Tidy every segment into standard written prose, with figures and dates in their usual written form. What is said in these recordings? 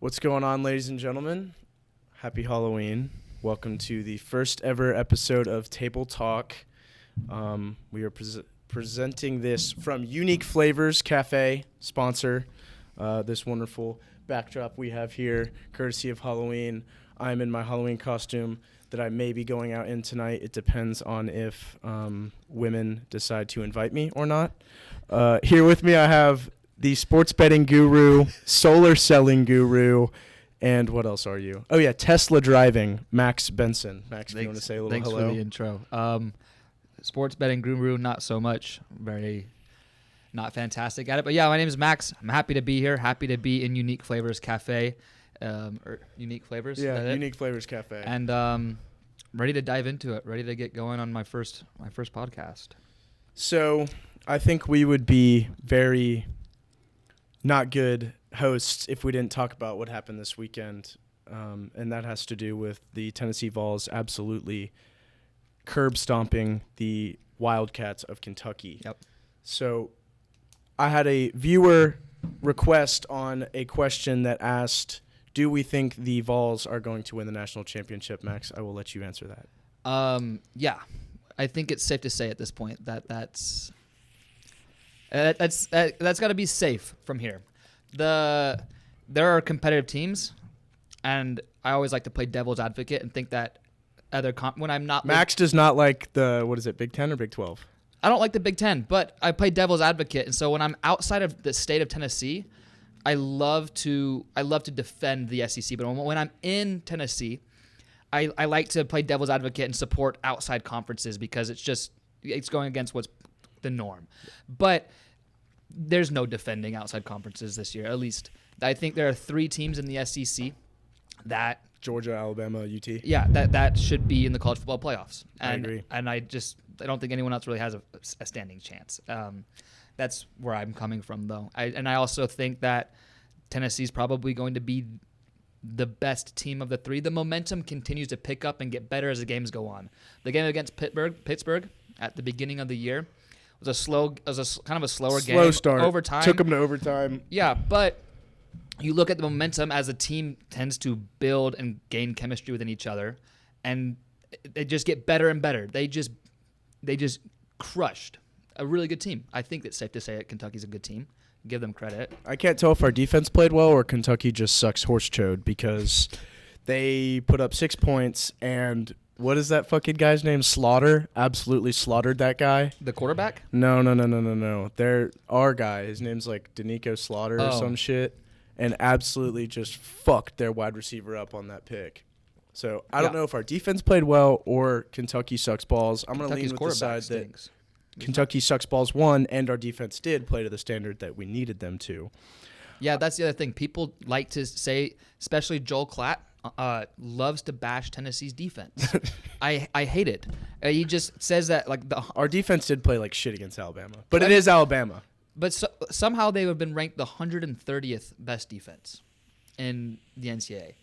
What's going on, ladies and gentlemen? Happy Halloween. Welcome to the first ever episode of Table Talk. We are presenting this from Unique Flavors Cafe, sponsor this wonderful backdrop we have here, courtesy of Halloween. I'm in my Halloween costume that I may be going out in tonight. It depends on if women decide to invite me or not. Here with me I have the sports betting guru, solar selling guru, and what else are you? Oh, yeah, Tesla driving, Max Benson. Max, if you want to say a little thanks hello. Thanks for the intro. Sports betting guru, not so much. Very not fantastic at it. But yeah, my name is Max. I'm happy to be here. Happy to be in Unique Flavors Cafe. Or Unique Flavors? Yeah, Unique Flavors Cafe. And ready to dive into it. Ready to get going on my first podcast. So I think we would be very not good hosts if we didn't talk about what happened this weekend. And that has to do with the Tennessee Vols absolutely curb stomping the Wildcats of Kentucky. Yep. So I had a viewer request on a question that asked, do we think the Vols are going to win the national championship? Max, I will let you answer that. Yeah. I think it's safe to say at this point that that's got to be safe from here. There are competitive teams, and I always like to play devil's advocate and think that when I'm not Max does not like the Big 10 or Big 12? I don't like the Big 10, but I play devil's advocate, and so when I'm outside of the state of Tennessee, I love to defend the SEC. But when I'm in Tennessee, I like to play devil's advocate and support outside conferences because it's going against what's the norm. But there's no defending outside conferences this year. At least I think there are 3 teams in the SEC that Georgia, Alabama, UT. Yeah, that should be in the college football playoffs. I agree. And I don't think anyone else really has a standing chance. That's where I'm coming from, though. I also think that Tennessee's probably going to be the best team of the 3. The momentum continues to pick up and get better as the games go on. The game against Pittsburgh at the beginning of the year was kind of a slower game. Slow start. Overtime. Took them to overtime. Yeah, but you look at the momentum as a team tends to build and gain chemistry within each other, and they just get better and better. They just crushed a really good team. I think it's safe to say that Kentucky's a good team. Give them credit. I can't tell if our defense played well or Kentucky just sucks horse chode because they put up 6 points and what is that fucking guy's name? Slaughter absolutely slaughtered that guy. The quarterback? No. Our guy. His name's like Danico Slaughter or some shit, and absolutely just fucked their wide receiver up on that pick. So I don't know if our defense played well or Kentucky sucks balls. I'm going to lean with the side that Kentucky sucks balls won, and our defense did play to the standard that we needed them to. Yeah, that's the other thing. People like to say, especially Joel Klatt, loves to bash Tennessee's defense. I hate it. He just says that our defense did play like shit against Alabama, but it is Alabama. But somehow they have been ranked the 130th best defense in the NCAA.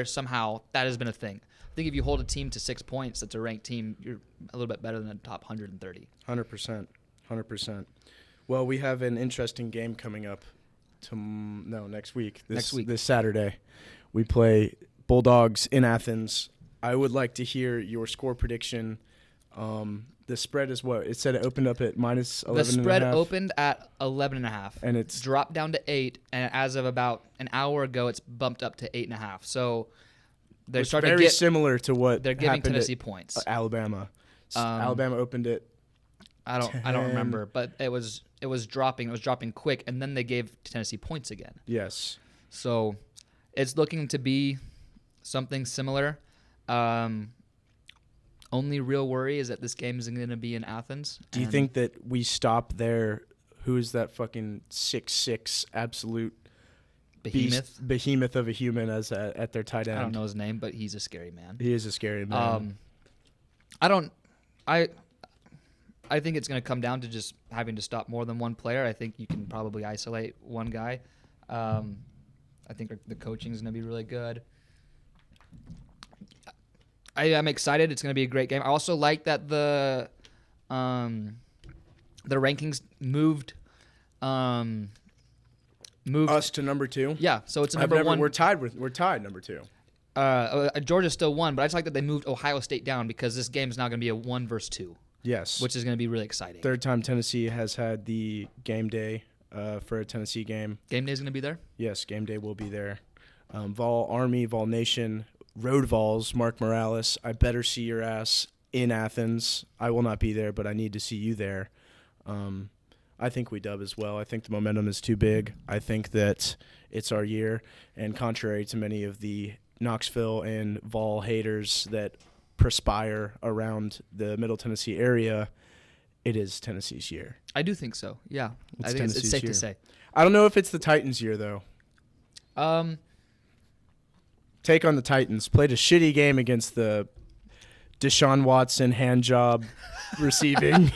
Somehow that has been a thing. I think if you hold a team to 6 points that's a ranked team, you're a little bit better than the top 130. 100%. Well, we have an interesting game coming up next week. This Saturday. We play Bulldogs in Athens. I would like to hear your score prediction. The spread is what? It said it opened up at minus 11.5. The spread opened at 11.5. And it's dropped down to 8, and as of about an hour ago, it's bumped up to 8.5. So they're starting very similar to what they're giving Tennessee points. Alabama. Alabama opened it. I don't remember, but it was dropping. It was dropping quick, and then they gave Tennessee points again. Yes. So it's looking to be something similar. Only real worry is that this game is going to be in Athens. Do you think that we stop there? Who is that fucking 6'6" absolute behemoth of a human at their tight end? I don't know his name, but he's a scary man. He is a scary man. I think it's going to come down to just having to stop more than one player. I think you can probably isolate one guy. I think the coaching is going to be really good. I'm excited. It's going to be a great game. I also like that the rankings moved moved. Us to number 2. Yeah, so it's a I've number never, one. We're tied number 2. Georgia still won, but I just like that they moved Ohio State down because this game is now going to be a 1 versus 2, Yes. which is going to be really exciting. Third time Tennessee has had the game day for a Tennessee game. Game day is going to be there. Yes, game day will be there. Vol Army, Vol Nation, Road Vols, Mark Morales. I better see your ass in Athens. I will not be there, but I need to see you there. I think we dub as well. I think the momentum is too big. I think that it's our year. And contrary to many of the Knoxville and Vol haters that perspire around the Middle Tennessee area, it is Tennessee's year. I do think so. Yeah, It's I think it's Tennessee's safe year. to say. I don't know if it's the Titans' year, though. Take on the Titans. Played a shitty game against the Deshaun Watson hand job receiving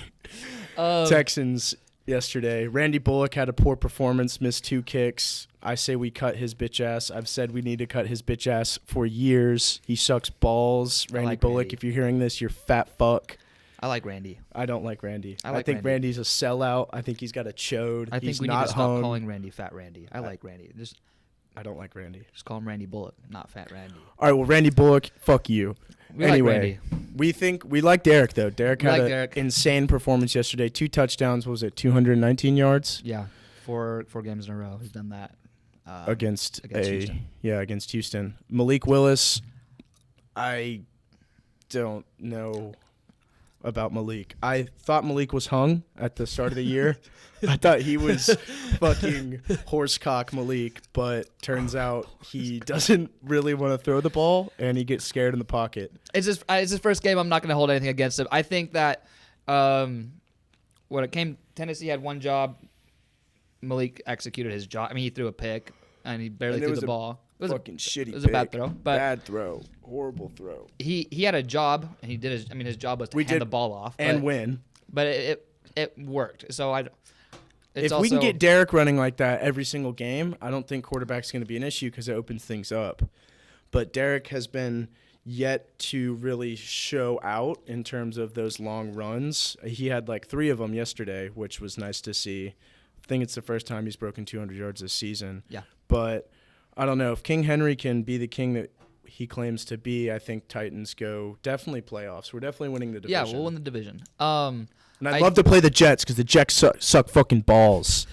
Texans yesterday. Randy Bullock had a poor performance, missed 2 kicks. I say we cut his bitch ass. I've said we need to cut his bitch ass for years. He sucks balls. Randy like Bullock, Randy. if you're hearing this, you're fat fuck. I like Randy. I don't like Randy. I like think Randy. Randy's a sellout. I think he's got a chode. I think He's we need not to stop hung. calling Randy Fat Randy. I like Randy. I don't like Randy. Just call him Randy Bullock, not Fat Randy. All right, well, Randy Bullock, fuck you. We Anyway, like Randy. we like Derek though. Derek We had like an Derek. insane performance yesterday. 2 touchdowns. What was it? 219 yards Yeah, four games in a row. He's done that. against Houston. against Houston. Malik Willis. I don't know about Malik. I thought Malik was hung at the start of the year. I thought he was fucking horsecock Malik, but turns out he doesn't really want to throw the ball and he gets scared in the pocket. It's his first game. I'm not going to hold anything against him. I think that when it came, Tennessee had one job. Malik executed his job. I mean, he threw a pick and he barely And it threw was the a ball. It was Fucking shitty. It was a bad pick. throw, but Bad throw. Horrible throw. he had a job and he did his. I mean, his job was to hand the ball off And but, win. but it worked. So It's If we can also- get Derek running like that every single game, I don't think quarterback's going to be an issue because it opens things up. But Derek has been yet to really show out in terms of those long runs. He had like 3 of them yesterday, which was nice to see. I think it's the first time he's broken 200 yards this season. Yeah. But I don't know. If King Henry can be the king that he claims to be, I think Titans go definitely playoffs. We're definitely winning the division. Yeah, we'll win the division. And I'd love to play the Jets because the Jets suck fucking balls.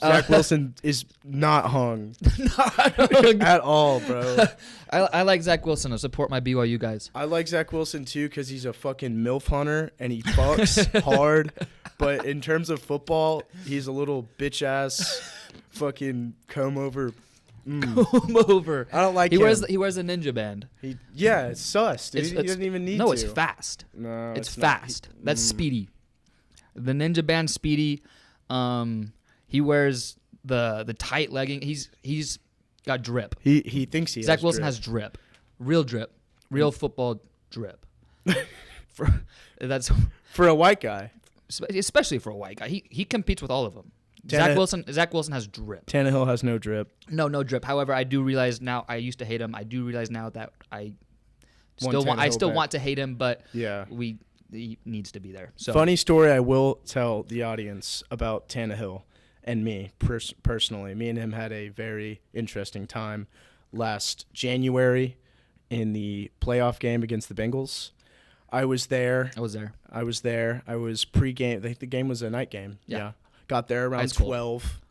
Zach Wilson is not hung at all, bro. I like Zach Wilson. I support my BYU guys. I like Zach Wilson too because he's a fucking MILF hunter and he fucks hard. But in terms of football, he's a little bitch ass fucking comb over. Come over. I don't like He him. wears a ninja band. It's sus, dude. He doesn't even need to. No, it's fast. No, It's not. fast. That's speedy. The ninja band speedy. He wears the tight legging. He's got drip. He thinks he Zach has Wilson drip. has drip. Real football drip. That's For a white guy. especially for a white guy. He competes with all of them. Tannehill- Zach Wilson has drip. Tannehill has no drip. No drip. However, I do realize now. I used to hate him. I do realize now that I still want. I Tannehill still back. want to hate him, but Yeah. he needs to be there. So Funny story I will tell the audience about Tannehill and me personally. Me and him had a very interesting time last January in the playoff game against the Bengals. I was there. I was there. I was pre-game. I think the game was a night game. Yeah. Got there High around school. 12.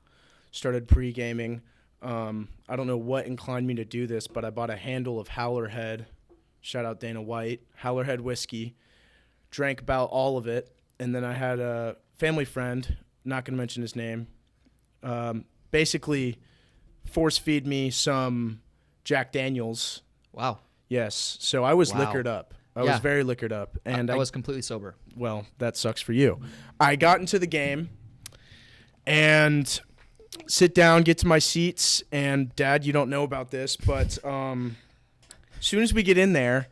Started pre-gaming. I don't know what inclined me to do this, but I bought a handle of Howlerhead. Shout out Dana White. Howlerhead whiskey. Drank about all of it. And then I had a family friend, not going to mention his name, basically force feed me some Jack Daniels. Wow. Yes. So I was Wow. liquored up. I Yeah. was very liquored up. And I was completely sober. well, that sucks for you. I got into the game and sit down, get to my seats, and Dad, you don't know about this, but as soon as we get in there,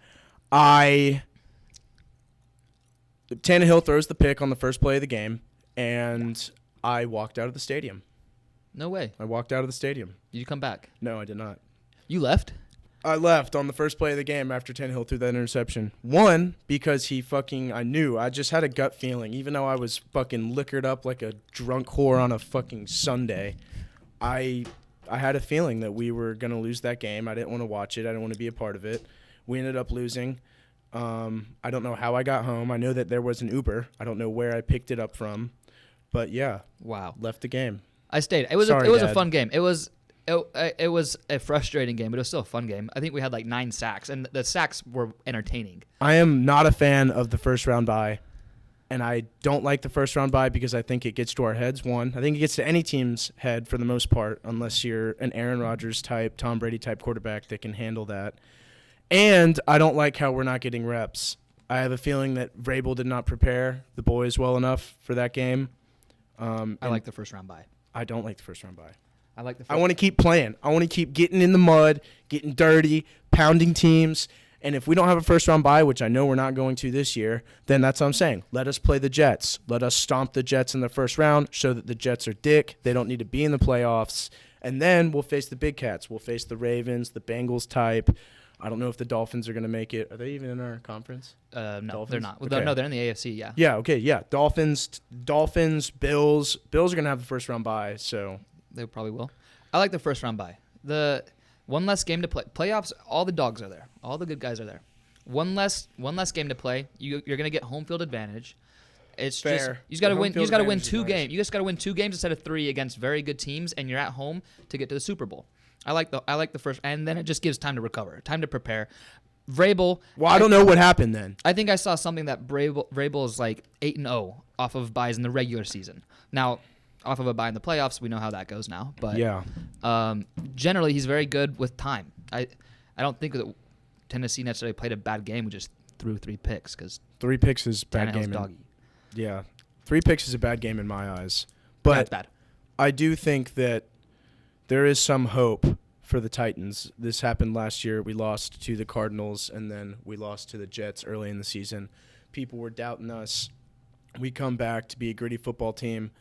Tannehill throws the pick on the first play of the game, and I walked out of the stadium. No way. I walked out of the stadium. Did you come back? No, I did not. You left? I left on the first play of the game after Tannehill threw that interception. One, because I knew. I just had a gut feeling, even though I was fucking liquored up like a drunk whore on a fucking Sunday. I had a feeling that we were going to lose that game. I didn't want to watch it. I didn't want to be a part of it. We ended up losing. I don't know how I got home. I know that there was an Uber. I don't know where I picked it up from. But, yeah, Wow. left the game. I stayed. It was Sorry, it was a Dad. fun game. It was a frustrating game, but it was still a fun game. I think we had like 9 sacks, and the sacks were entertaining. I am not a fan of the first round bye, and I don't like the first round bye because I think it gets to our heads. One, I think it gets to any team's head for the most part, unless you're an Aaron Rodgers type, Tom Brady type quarterback that can handle that. And I don't like how we're not getting reps. I have a feeling that Vrabel did not prepare the boys well enough for that game. I like the first round bye. I don't like the first round bye. I like the. I want to keep playing. I want to keep getting in the mud, getting dirty, pounding teams. And if we don't have a first round bye, which I know we're not going to this year, then that's what I'm saying. Let us play the Jets. Let us stomp the Jets in the first round, show that the Jets are dick. They don't need to be in the playoffs. And then we'll face the big cats. We'll face the Ravens, the Bengals type. I don't know if the Dolphins are going to make it. Are they even in our conference? No, Dolphins? they're not. Well, Okay. no, they're in the AFC. Yeah. Yeah, okay, yeah. Dolphins, Bills. Bills are going to have the first round bye, so. They probably will. I like the first round bye. The one less game to play. Playoffs, all the dogs are there. All the good guys are there. One less game to play. You're gonna get home field advantage. It's Fair. just you just gotta The home win. You field just gotta win advantage is 2 nice. games. You just gotta win 2 games instead of 3 against very good teams, and you're at home to get to the Super Bowl. I like the first, and then it just gives time to recover, time to prepare. Vrabel. Well, I don't know what happened then. I think I saw something that Vrabel is like 8-0 off of buys in the regular season. Now, off of a bye in the playoffs, we know how that goes now. But Yeah. generally, he's very good with time. I don't think that Tennessee necessarily played a bad game. We just threw 3 picks because 3 picks is bad Tannehill's game. doggy. Yeah. 3 picks is a bad game in my eyes. That's But bad. I do think that there is some hope for the Titans. This happened last year. We lost to the Cardinals, and then we lost to the Jets early in the season. People were doubting us. We come back to be a gritty football team.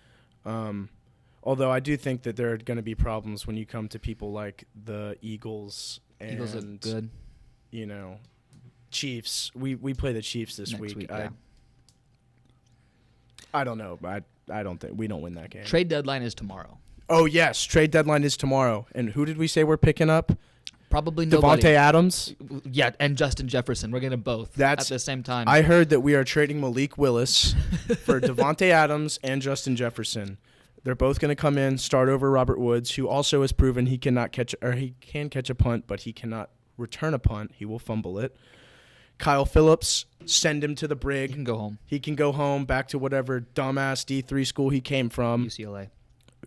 Although I do think that there are going to be problems when you come to people like the Eagles and, Eagles are good you know, Chiefs. We play the Chiefs this next week. week. Yeah. I don't know. I don't think we don't win that game. Trade deadline is tomorrow. Oh, yes. Trade deadline is tomorrow. And who did we say we're picking up? Probably nobody. Devontae Adams. Yeah, and Justin Jefferson. We're getting both That's- at the same time. I heard that we are trading Malik Willis for Devontae Adams and Justin Jefferson. They're both going to come in, start over Robert Woods, who also has proven he can catch a punt, but he cannot return a punt. He will fumble it. Kyle Phillips, send him to the you brig. can go home. He can go home back to whatever dumbass D3 school he came from. UCLA.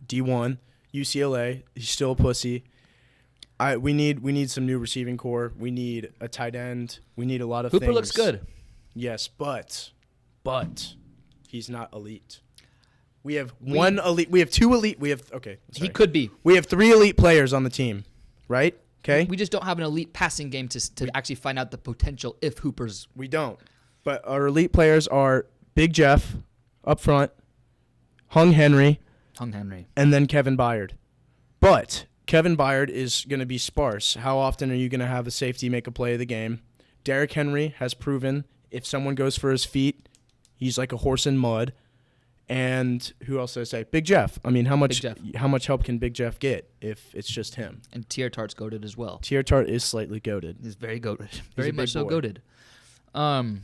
D1, UCLA. He's still a pussy. We need some new receiving core. We need a tight end. We need a lot of Hooper things. looks good. Yes, but he's not elite. We have one elite. We have 2 elite. We have He could be. We have 3 elite players on the team, right? Okay. We just don't have an elite passing game to actually find out the potential if Hooper's. We don't. But our elite players are Big Jeff up front, Hung Henry, and then Kevin Byard. But Kevin Byard is going to be sparse. How often are you going to have a safety make a play of the game? Derrick Henry has proven if someone goes for his feet, he's like a horse in mud. And who else did I say? Big Jeff. I mean, how much help can Big Jeff get if it's just him? And Tier Tart's goated as well. Tier Tart is slightly goated. He's very goated. a Very big much so boy. goated.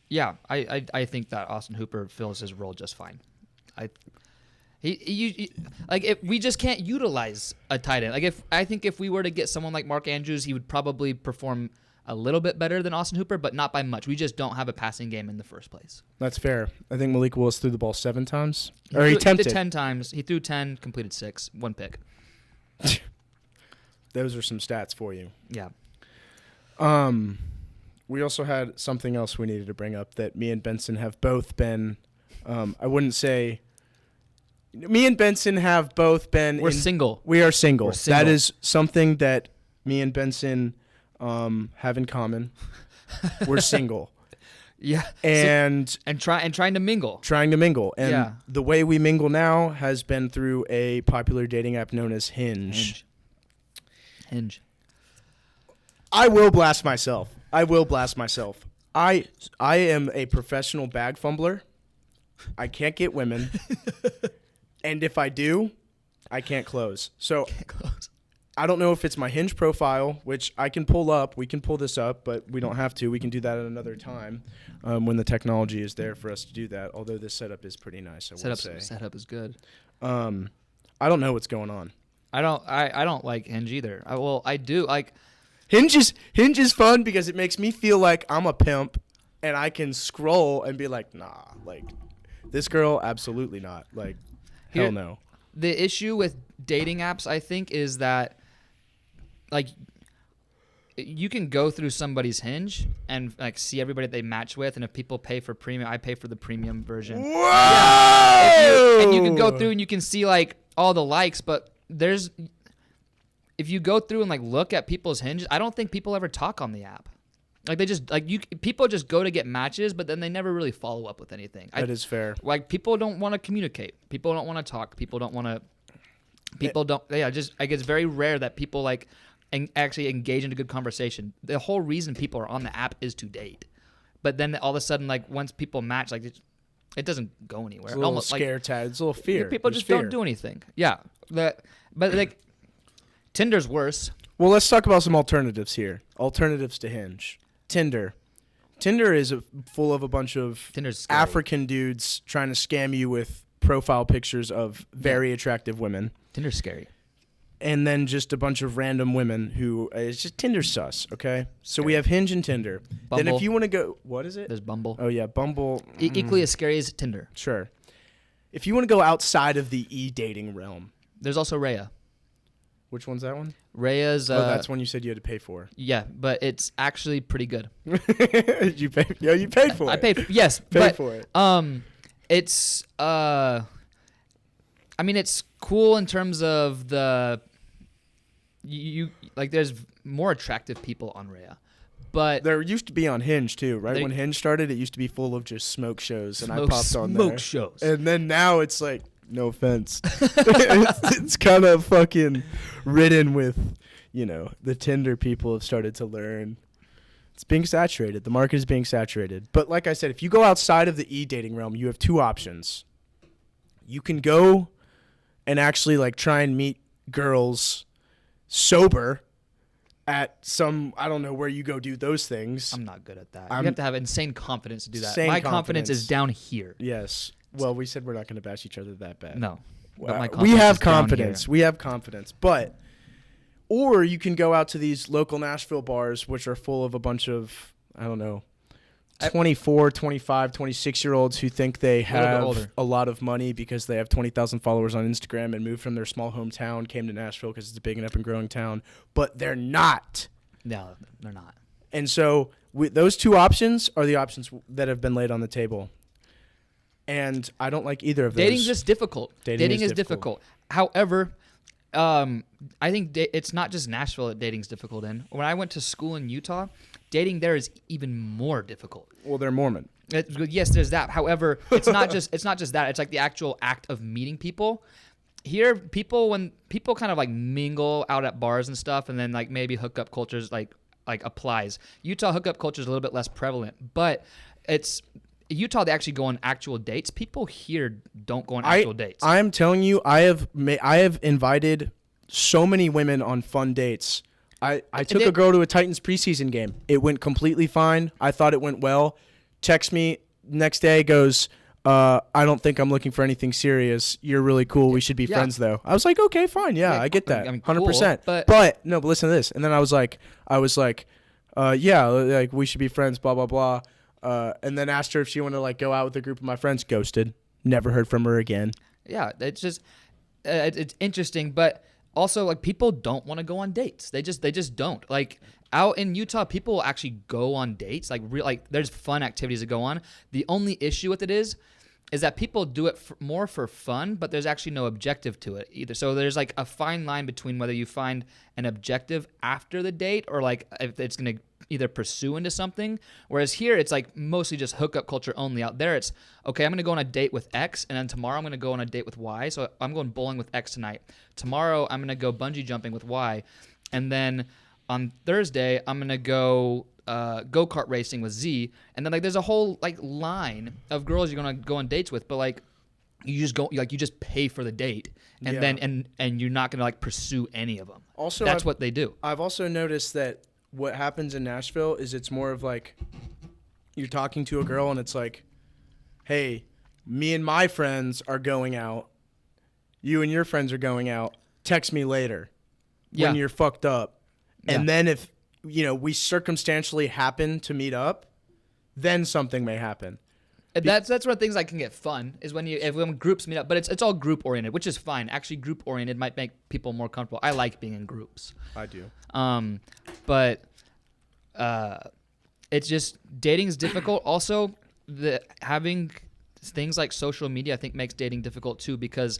Yeah, I think that Austin Hooper fills his role just fine. We just can't utilize a tight end. I think if we were to get someone like Mark Andrews, he would probably perform a little bit better than Austin Hooper, but not by much. We just don't have a passing game in the first place. That's fair. I think Malik Willis threw the ball 7 times. He He attempted. did 10 times. He threw 10, completed 6, 1 pick. Those are some stats for you. Yeah. We also had something else we needed to bring up that me and Benson have both been. I wouldn't say. Me and Benson have both been. We're single. We are single. We're single. That is something that me and Benson have in common. We're single. Yeah. And trying to mingle. trying to mingle. And Yeah. the way we mingle now has been through a popular dating app known as Hinge. Hinge. I will blast myself. I am a professional bag fumbler. I can't get women. And if I do, I can't close. So Close. I don't know if it's my Hinge profile, which I can pull up. We can pull this up, but we don't have to. We can do that at another time when the technology is there for us to do that. Although this setup is pretty nice, I would say. Setup is good. I don't know what's going on. I don't like Hinge either. I do like. Hinge is fun because it makes me feel like I'm a pimp, and I can scroll and be like, nah, like this girl, absolutely not. Like, hell no. The issue with dating apps, I think, is that like you can go through somebody's Hinge and like see everybody that they match with, and if people pay for premium, I pay for the premium version. Whoa! Yeah. And you can go through and you can see like all the likes, but if you go through and like look at people's Hinge, I don't think people ever talk on the app. Like they just people just go to get matches, but then they never really follow up with anything. That is fair. Like people don't want to communicate. People don't want to talk. People don't want to. People don't. Yeah, just like it's very rare that people like actually engage in a good conversation. The whole reason people are on the app is to date, but then all of a sudden, like once people match, like it doesn't go anywhere. It's a little Almost scare tag. It's a little fear. People There's just fear. don't do anything. Yeah, but like Tinder's worse. Well, let's talk about some alternatives here. Alternatives to Hinge. Tinder. Tinder is full of a bunch of Tinder's scary. African dudes trying to scam you with profile pictures of very attractive women. Tinder's scary. And then just a bunch of random women who it's just Tinder sus, okay? So we have Hinge and Tinder. Then Bumble. if you want to go, what is it? There's Bumble. Oh yeah, Bumble. Equally as scary as Tinder. Sure. If you want to go outside of the e-dating realm, There's also Raya. which one's that one? Raya's. That's one you said you had to pay for. Yeah, but it's actually pretty good. You paid. Yeah, you paid for it. I paid. Yes, Paid but for it. it's I mean, it's cool in terms of the you like. There's more attractive people on Raya, but There used to be on Hinge too, right? They- When Hinge started, it used to be full of just smoke shows, and I Smoke- popped on smoke there. shows. And then now it's like, no offense, it's kind of fucking ridden with, the Tinder people have started to learn. It's being saturated. The market is being saturated. But like I said, if you go outside of the e-dating realm, you have two options. You can go and actually like try and meet girls sober at some, I don't know where you go do those things. I'm not good at that. I'm- You have to have insane confidence to do that. Insane My confidence is confidence. down here. Yes. Well, we said we're not going to bash each other that bad. No, but my We confidence have is down confidence. here. We have confidence. But, or you can go out to these local Nashville bars, which are full of a bunch of, I don't know, 24, 25, 26-year-olds who think they little bit have older. a lot of money because they have 20,000 followers on Instagram and moved from their small hometown, came to Nashville because it's a big and up and growing town. But they're not. No, they're not. And so those two options are the options that have been laid on the table. And I don't like either of those. Dating's just difficult. Dating is is difficult. However, I think it's not just Nashville that dating's difficult in. When I went to school in Utah, dating there is even more difficult. Well, they're Mormon. Yes, there's that. However, it's not just that. It's like the actual act of meeting people. Here, when people kind of like mingle out at bars and stuff, and then like maybe hookup cultures like applies. Utah hookup culture is a little bit less prevalent, but it's Utah. They actually go on actual dates. People here don't go on actual dates. I'm telling you, I have invited so many women on fun dates. I took a girl to a Titans preseason game. It went completely fine. I thought it went well. Text me next day, goes, I don't think I'm looking for anything serious. You're really cool. We should be Yeah. friends though. I was like, okay, fine. Yeah, I get that. I mean, 100%. cool, but no, but listen to this. And then I was like, yeah, like we should be friends, blah, blah, blah. And then asked her if she wanted to like go out with a group of my friends. Ghosted. Never heard from her again. Yeah, it's just it's interesting, but also like people don't want to go on dates. They just don't. Like out in Utah, people will actually go on dates. Like there's fun activities to go on. The only issue with it is that people do it more for fun, but there's actually no objective to it either. So there's like a fine line between whether you find an objective after the date or like if it's going to either pursue into something. Whereas here, it's like mostly just hookup culture only. Out there, it's, okay, I'm going to go on a date with X, and then tomorrow I'm going to go on a date with Y. So I'm going bowling with X tonight. Tomorrow, I'm going to go bungee jumping with Y. And then on Thursday, I'm going to go go-kart racing with Z. And then like there's a whole like line of girls you're going to go on dates with. But like you just go like you just pay for the date, and Yeah. then and you're not gonna like pursue any of them. Also, That's what they do. I've also noticed that what happens in Nashville is it's more of like you're talking to a girl and it's like, hey, me and my friends are going out. You and your friends are going out. Text me later Yeah. when you're fucked up. And Yeah. then if, we circumstantially happen to meet up, then something may happen. That's where things like can get fun is when groups meet up, but it's all group oriented, which is fine. Actually, group oriented might make people more comfortable. I like being in groups. I do. But it's just dating is difficult. Also, having things like social media, I think, makes dating difficult too because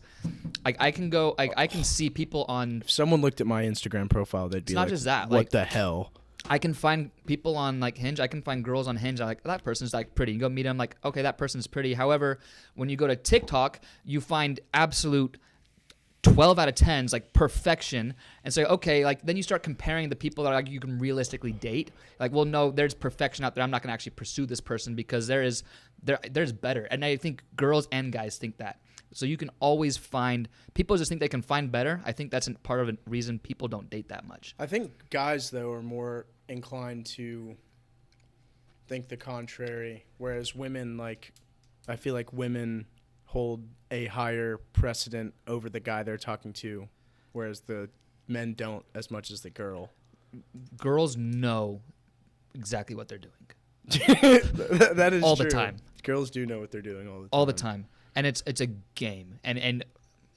I can see people on. If someone looked at my Instagram profile, they'd be It's not like, just that, what like- the hell? I can find people on like Hinge. I can find girls on Hinge. I'm like, that person's like pretty. You go meet them, like, okay, that person's pretty. However, when you go to TikTok, you find absolute 12 out of 10s, like perfection. And so, okay, like then you start comparing the people that like you can realistically date. Like, well, no, there's perfection out there. I'm not gonna actually pursue this person because there's better. And I think girls and guys think that. So you can always find people just think they can find better. I think that's part of the reason people don't date that much. I think guys, though, are more inclined to think the contrary, whereas women, I feel like women hold a higher precedent over the guy they're talking to, whereas the men don't as much as the girl. Girls know exactly what they're doing That is all true. the time. Girls do know what they're doing all the time. all the time, and it's a game, and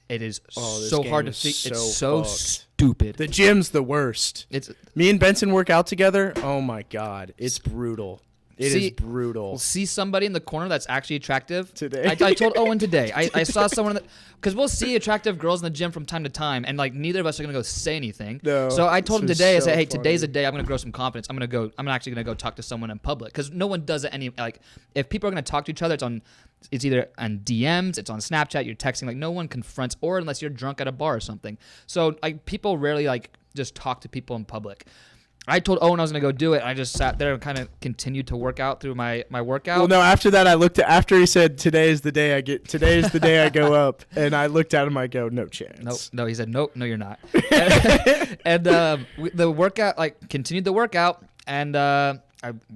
it is Oh, this so game hard to is think. so It's so fucked. stupid. The gym's the worst. It's Me and Benson work out together. Oh my god, it's brutal. It See- is brutal. we'll see somebody in the corner that's actually attractive. Today. I told Owen today. I saw someone because we'll see attractive girls in the gym from time to time, and like neither of us are gonna go say anything. No, So I told him this is today. I so said, hey, funny. today's a day I'm gonna grow some confidence. I'm actually gonna go talk to someone in public because no one does it any like if people are gonna talk to each other, it's either on DMs, it's on Snapchat, you're texting. Like no one confronts, or unless you're drunk at a bar or something. So like people rarely like just talk to people in public. I told Owen I was gonna go do it. I just sat there and kind of continued to work out through my workout. Well, no. After that, I looked at after he said, "Today is the day I go up," and I looked at him. I go, "No chance." No. He said, nope, no, you're not. and the workout, like, continued the workout, and I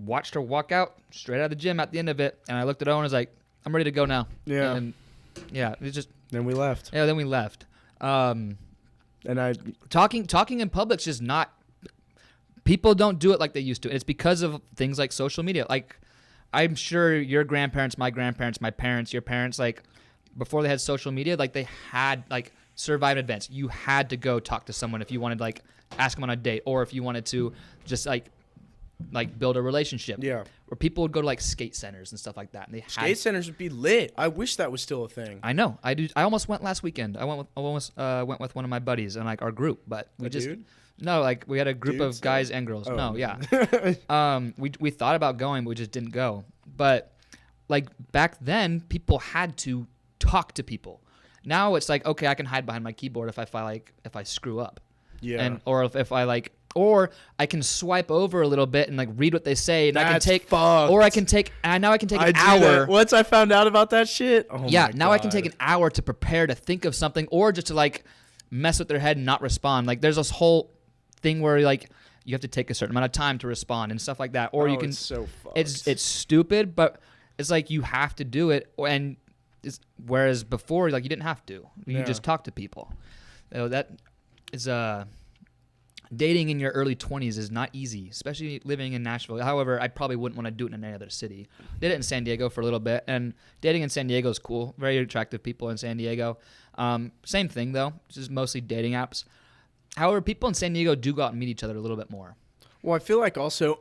watched her walk out straight out of the gym at the end of it, and I looked at Owen and was like, I'm ready to go now. Yeah. And yeah, it just Then we left, then we left. and I Talking in public's just not. People don't do it like they used to. And it's because of things like social media. Like, I'm sure your grandparents, my grandparents, my parents, your parents, like, before they had social media, like, they had, like, survive in advance. You had to go talk to someone if you wanted, like, ask them on a date or if you wanted to just, like build a relationship. yeah. Or people would go to, like, skate centers and stuff like that. And they Skate had. centers would be lit. I wish that was still a thing. I know. I almost went last weekend. I went with one of my buddies and, like, our group. But we just. Dude? No, like we had a group Dudes, of guys and girls. Oh. No, yeah. We thought about going, but we just didn't go. But like back then, people had to talk to people. Now it's like, okay, I can hide behind my keyboard if I screw up, Yeah. or if I like, or I can swipe over a little bit and like read what they say, and I can That's take, fucked. or I can take, and now I can take I an do hour. that. Once I found out about that shit. Oh Yeah, my now I can God. take an hour to prepare to think of something, or just to like mess with their head and not respond. Like there's this whole thing where like you have to take a certain amount of time to respond and stuff like that, or Oh, you can. It's so fucked. It's stupid, but it's like you have to do it, and whereas before like you didn't have to. You Yeah. just talk to people. That is dating in your early 20s is not easy, especially living in Nashville. However, I probably wouldn't want to do it in any other city. Did it in San Diego for a little bit, and dating in San Diego is cool. Very attractive people in San Diego. Same thing though, it's just mostly dating apps. However, people in San Diego do go out and meet each other a little bit more. Well, I feel like also,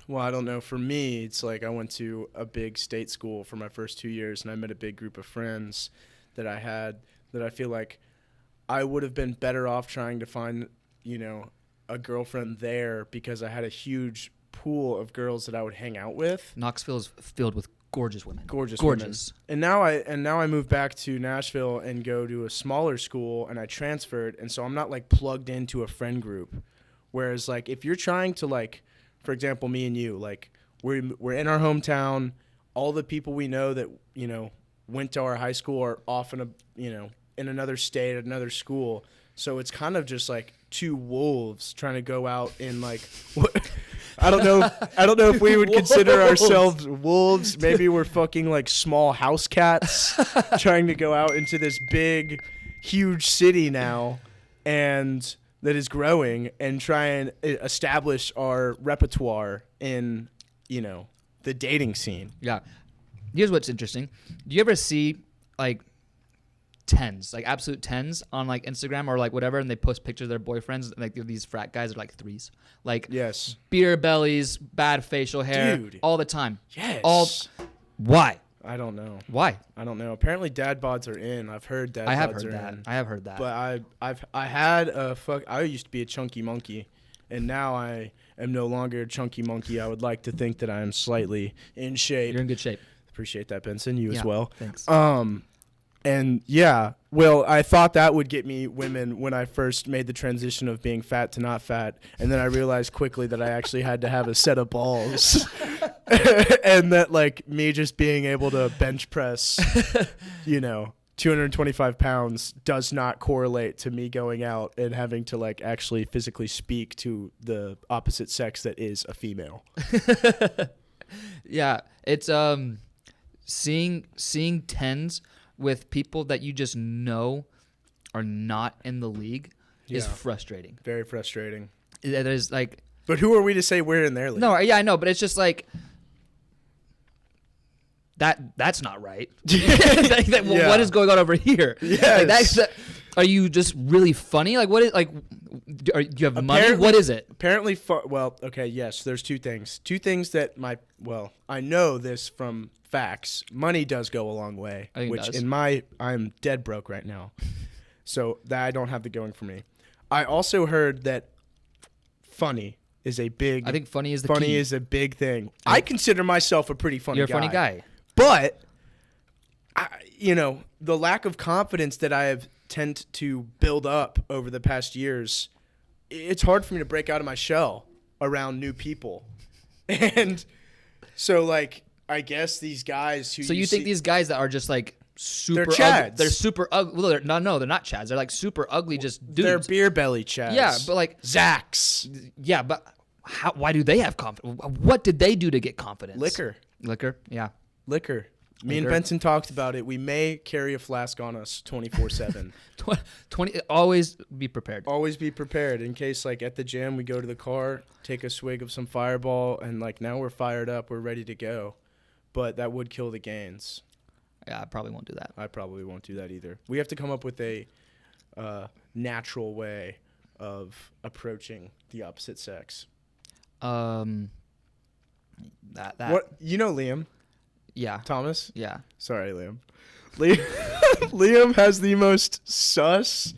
well, I don't know. For me, it's like I went to a big state school for my first 2 years, and I met a big group of friends that I had that I feel like I would have been better off trying to find, a girlfriend there because I had a huge pool of girls that I would hang out with. Knoxville is filled with gorgeous women. Gorgeous. And now I moved back to Nashville and go to a smaller school, and I transferred, and so I'm not like plugged into a friend group. Whereas like if you're trying to like, for example, me and you, like we're in our hometown, all the people we know that went to our high school are off in in another state at another school. So it's kind of just like two wolves trying to go out in like what, I don't know if we would consider ourselves wolves. Maybe we're fucking like small house cats trying to go out into this big huge city now and that is growing and try and establish our repertoire in, the dating scene. Yeah. Here's what's interesting. Do you ever see like tens, like absolute tens on like Instagram or like whatever, and they post pictures of their boyfriends, and like these frat guys are like threes, like Yes. beer bellies, bad facial hair, Dude. all the time. Yes. Why? I don't know. Why? I don't know. Apparently dad bods are in. I've heard dad I have bods heard are that. in. I have heard that. But I used to be a chunky monkey, and now I am no longer a chunky monkey. I would like to think that I am slightly in shape. You're in good shape. Appreciate that, Benson. You Yeah, as well. thanks. And yeah, well, I thought that would get me women when I first made the transition of being fat to not fat, and then I realized quickly that I actually had to have a set of balls, and that like me just being able to bench press, 225 pounds does not correlate to me going out and having to like actually physically speak to the opposite sex that is a female. Yeah, it's seeing tens with people that you just know are not in the league is Yeah. frustrating. Very frustrating. It is like, But who are we to say we're in their league? no, yeah, I know, but it's just like that's not right. Well, Yeah. what is going on over here? Yes. Are you just really funny? Like, what is like? Do you have money? Apparently- What is it? Apparently, well, okay, yes, there's two things. Two things that I know this from facts. Money does go a long way, I think it which does. I'm dead broke right now. So that I don't have the going for me. I also heard that funny is a big I think funny is the key. is a big thing. I consider myself a pretty funny You're a guy. funny guy. But the lack of confidence that I have tend to build up over the past years, it's hard for me to break out of my shell around new people. And so like I guess these guys who So you think these guys that are just like super They're chads. ugly, they're super ugly. Well, they're not chads. They're like super ugly, just dudes. they're beer belly chads. Yeah, but like Zax. yeah, but why do they have confidence? What did they do to get confidence? Liquor. Yeah. Me and Liquor. Benson talked about it. We may carry a flask on us 24/7. 20. Always be prepared. Always be prepared in case like at the gym we go to the car, take a swig of some Fireball, and like now we're fired up, we're ready to go. But that would kill the gains. Yeah, I probably won't do that. I probably won't do that either. We have to come up with a natural way of approaching the opposite sex. That What Liam yeah. Thomas? Yeah. Sorry, Liam. Liam has the most sus,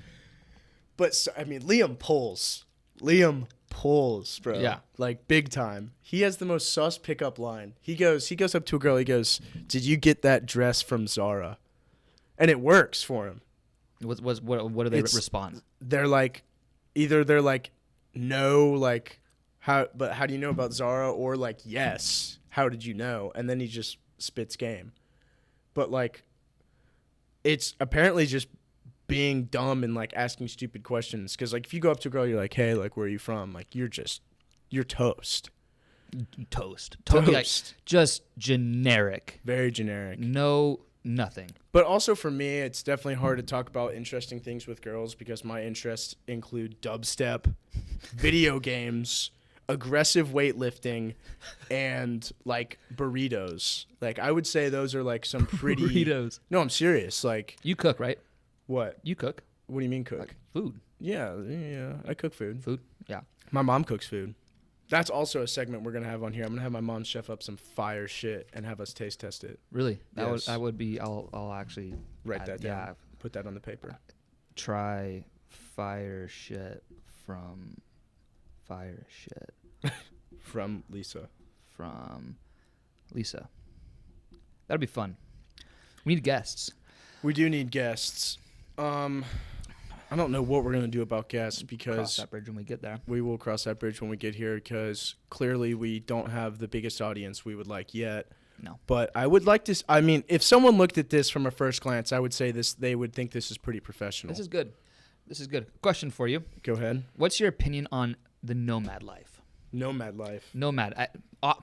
but Liam pulls. Liam pulls, bro. Yeah. Like big time. He has the most sus pickup line. He goes up to a girl. He goes, "Did you get that dress from Zara?" And it works for him. What do they It's- respond? They're like, either they're like, no, like how do you know about Zara? Or like, yes, how did you know? And then he just spits game. But like, it's apparently just being dumb and like asking stupid questions. Because like if you go up to a girl, you're like, hey, like where are you from? Like you're toast. Toast. Totally like, Toast. just generic. Very generic. No, nothing. But also for me, it's definitely hard to talk about interesting things with girls because my interests include dubstep, video games, aggressive weightlifting, and like burritos. Like I would say those are like some pretty Burritos. No, I'm serious. Like You cook, right? what? You cook. What do you mean cook? Like food. Yeah, I cook food. Food. Yeah. My mom cooks food. That's also a segment we're gonna have on here. I'm gonna have my mom chef up some fire shit and have us taste test it. Really? Yes. That would be. I'll actually Write add- that down. Yeah. Put that on the paper. Try fire shit from fire shit From Lisa. from Lisa. That'd be fun. We need guests. We do need guests. I don't know what we're gonna do about guests Cross because that bridge when we get there. we will cross that bridge when we get here because clearly we don't have the biggest audience we would like yet. No. But I would like to. I mean, if someone looked at this from a first glance, I would say this. They would think this is pretty professional. This is good. This is good. Question for you. Go ahead. What's your opinion on the nomad life? Nomad life. Nomad.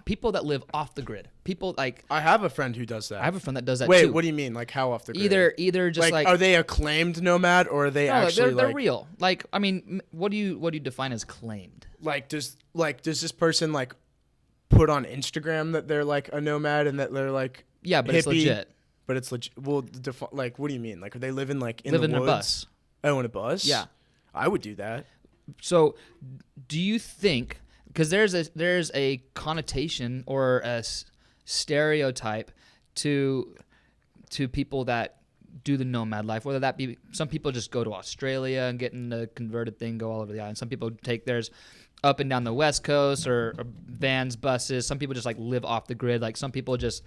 People that live off the grid. People like I have a friend who does that. I have a friend that does that Wait, too. what do you mean? Like how off the grid? Either just like are they a claimed nomad or are they no, actually they're like real. Like I mean, what do you define as claimed? does this person like put on Instagram that they're like a nomad and that they're like Yeah, but it's hippie? legit. But it's legit. Well, like what do you mean? Like are they living like in Live the in woods? a bus. Oh, in a bus? Yeah. I would do that. So, do you think because there's a connotation or a stereotype to people that do the nomad life, whether that be some people just go to Australia and get in the converted thing, go all over the island. Some people take theirs up and down the West Coast or vans, buses. Some people just like live off the grid. Like some people just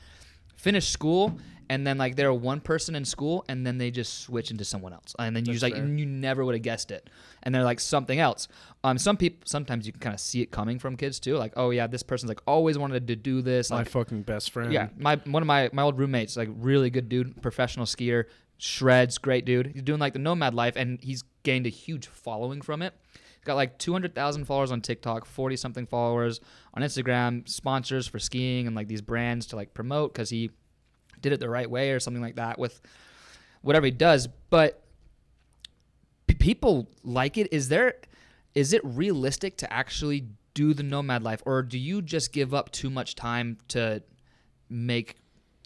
finish school and then like they're one person in school and then they just switch into someone else and then That's fair. you never would have guessed it and they're like something else. Some people sometimes you can kind of see it coming from kids too, like oh yeah, this person's like always wanted to do this. My Like, fucking best friend. yeah, one of my old roommates, like really good dude, professional skier, shreds, great dude. He's doing like the nomad life and he's gained a huge following from it. He's got like 200,000 followers on TikTok, 40 something followers on Instagram, sponsors for skiing and like these brands to like promote because he did it the right way or something like that with whatever he does. But people like it. Is it realistic to actually do the nomad life, or do you just give up too much time to make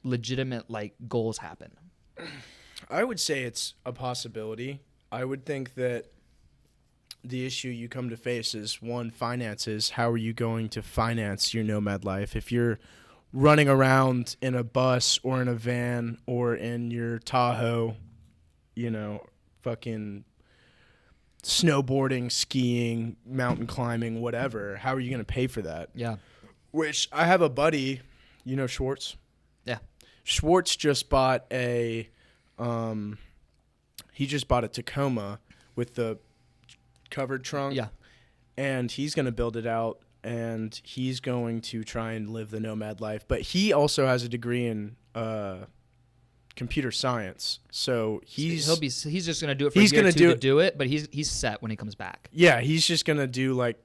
legitimate like goals happen? I would say it's a possibility. I would think that the issue you come to face is one, finances. How are you going to finance your nomad life? If you're running around in a bus or in a van or in your Tahoe, fucking snowboarding, skiing, mountain climbing, whatever, how are you going to pay for that? Yeah. Which I have a buddy, Schwartz? Yeah. Schwartz just bought he just bought a Tacoma with the covered trunk. Yeah. And he's going to build it out and he's going to try and live the nomad life. But he also has a degree in computer science. So he's just gonna do it for he's a year gonna or two to do it, but he's set when he comes back. Yeah, he's just going to do like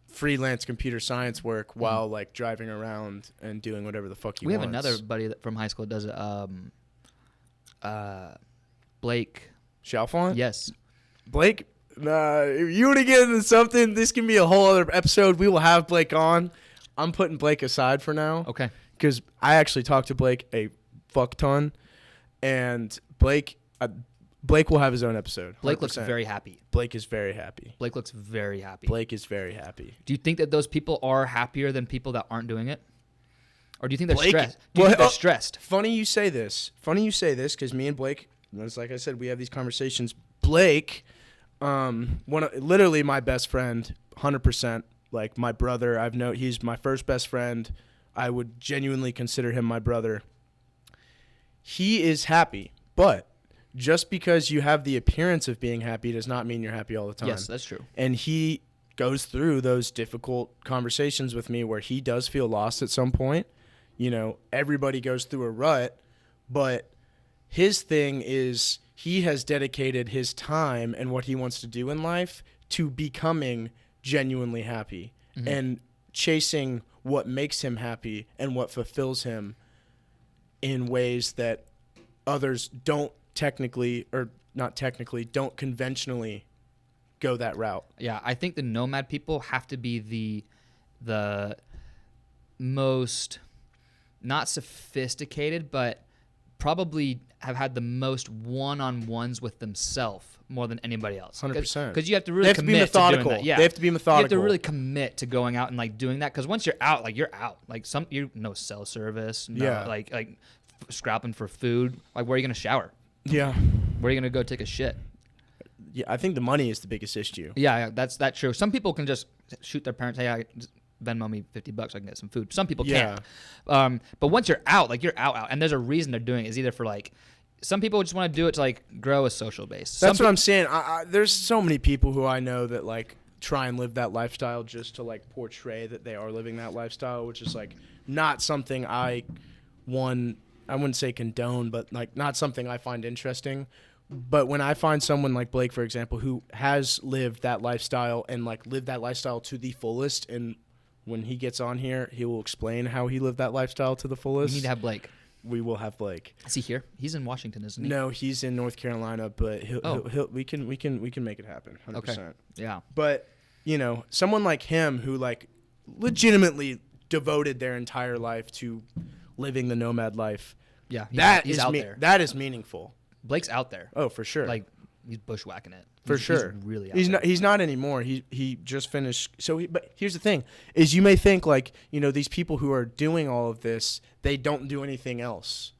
freelance computer science work while like driving around and doing whatever the fuck he We wants. have another buddy from high school that does it. Blake. Chalfont? Yes. Blake, if you want to get into something, this can be a whole other episode. We will have Blake on. I'm putting Blake aside for now. Okay. Because I actually talked to Blake a fuck ton. And Blake will have his own episode. 100%. Blake looks very happy. Blake is very happy. Blake looks very happy. Blake is very happy. Do you think that those people are happier than people that aren't doing it? Or do you think they're Blake- stressed? Do you think they're stressed? Funny you say this because me and Blake, like I said, we have these conversations. Blake, literally my best friend, 100%, like my brother. He's my first best friend. I would genuinely consider him my brother. He is happy, but just because you have the appearance of being happy does not mean you're happy all the time. Yes, that's true. And he goes through those difficult conversations with me where he does feel lost at some point. Everybody goes through a rut, but his thing is he has dedicated his time and what he wants to do in life to becoming genuinely happy and chasing what makes him happy and what fulfills him in ways that others don't don't conventionally go that route. Yeah, I think the nomad people have to be the most not sophisticated, but probably have had the most one-on-ones with themselves more than anybody else. 100%. Because you have to They really have to be commit to doing methodical. that. Yeah. They have to be You methodical. have to really commit to going out and like doing that. Because once you're out, like you're out. Like no cell service. No, Yeah. like scrapping for food. Like where are you gonna shower? Yeah. Where are you gonna go take a shit? Yeah, I think the money is the biggest issue. Yeah, that's true. Some people can just shoot their parents. Hey, just Venmo me $50 so I can get some food. Some people can't. But once you're out, like you're out, and there's a reason they're doing it. It's either for like, some people just want to do it to like grow a social base. That's what I'm saying. There's so many people who I know that like try and live that lifestyle just to like portray that they are living that lifestyle, which is like not something I one, I wouldn't say condone, but like not something I find interesting. But when I find someone like Blake, for example, who has lived that lifestyle and like lived that lifestyle to the fullest, and when he gets on here, he will explain how he lived that lifestyle to the We fullest. need to have Blake. We will have Blake. Is he here? He's in Washington, isn't he? No, he's in North Carolina, but we can make it happen. 100%. Okay. Yeah. But, you know, someone like him who like legitimately devoted their entire life to living the nomad life. Yeah. He's out there. That is meaningful. Blake's out there. Oh, for sure. Like he's bushwhacking it. For He's sure. really out He's there. not. He's not anymore. He just finished. But here's the thing: is you may think like, you know, these people who are doing all of this, they don't do anything else.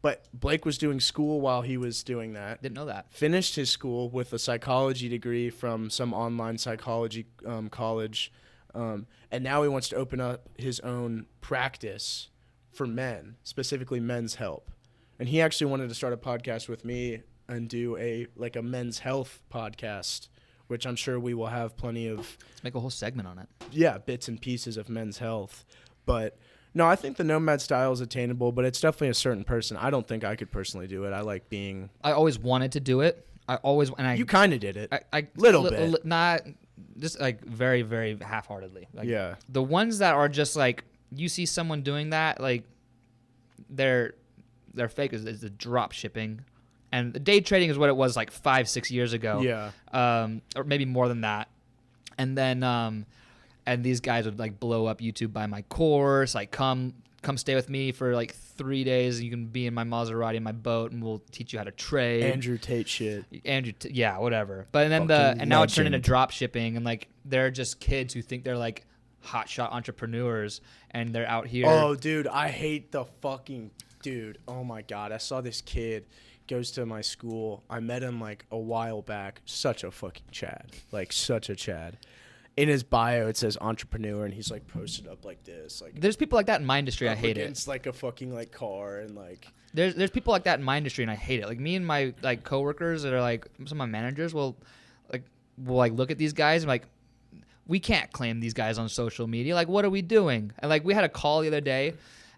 But Blake was doing school while he was doing that. Didn't know that. Finished his school with a psychology degree from some online psychology college, and now he wants to open up his own practice for men, specifically men's help. And he actually wanted to start a podcast with me and do a men's health podcast, which I'm sure we will have plenty of Let's make a whole segment on it. bits and pieces of men's health. But no, I think the nomad style is attainable, but it's definitely a certain person. I don't think I could personally do it. I like being. I always wanted to do it. You kind of did it. I Little bit. Not just like very, very half-heartedly. Like, Yeah. The ones that are just like you see someone doing that, like they're fake is the drop shipping, and the day trading is what it was like 5-6 years ago. Yeah. Or maybe more than that. And then and these guys would like blow up YouTube, buy my course, like come stay with me for like 3 days. You can be in my Maserati in my boat, and we'll teach you how to trade. Andrew Tate shit. Yeah, whatever. But then Fucking now it's turned into legend. drop shipping, and like they're just kids who think they're like hotshot entrepreneurs, and they're out here. Oh, dude, I hate the fucking dude. Oh my god, I saw this kid goes to my school. I met him like a while back. Such a fucking Chad, like such a Chad. In his bio, it says entrepreneur, and he's like posted up like this, like There's people like that in my industry. I up hate it. against like a fucking like car and like. There's people like that in my industry, and I hate it. Like me and my like coworkers that are like some of my managers will look at these guys and like, we can't claim these guys on social media. Like, what are we doing? And like we had a call the other day,